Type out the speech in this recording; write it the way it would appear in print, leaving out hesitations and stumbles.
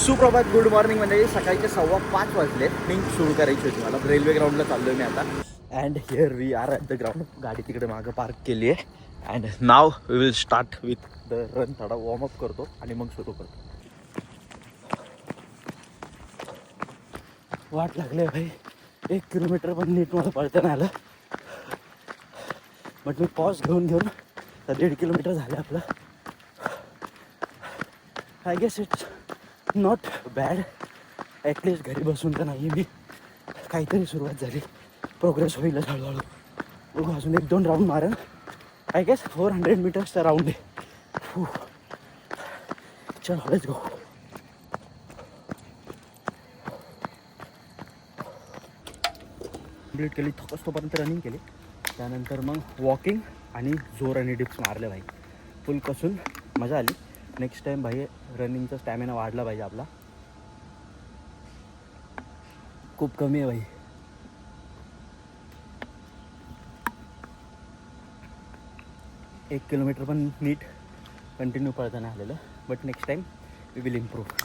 सुप्रभात, good morning. म्हणजे सकाळचे 5:15 वाजले. निंग सुरू करायची होती मला. रेल्वे ग्राउंडला चाललोय मी आता. And here we are at the ground. गाडी तिकडे मागं पार्क केली आहे. And now we will start with the run. थोडा वॉर्मअप करतो आणि मग सुरू करतो. वाट लागले भाई. 1 किलोमीटर पण नीट मला पळता नाही आलं. बट मी पॉज घेऊन 1.5 किलोमीटर झालं आपलं. I guess it's not bad. At least घरी बसून तर नाही मी. काहीतरी सुरुवात झाली. प्रोग्रेस होईल हळूहळू. बघू अजून 1-2 राऊंड मारेन. आय गेस 400 मीटर्सचा राऊंड आहे. चल लेट्स गो. कंप्लीट केली. तोपर्यंत रनिंग केली. त्यानंतर मग वॉकिंग आणि जोर आणि डिप्स मारले भाई. फुल कसून मजा आली. नेक्स्ट टाईम भाई रनिंगचा स्टॅमिना वाढला पाहिजे आपला. खूप कमी आहे भाई. एक किलोमीटर पण नीट कंटिन्यू पळताना आलेलं. But next time we will improve.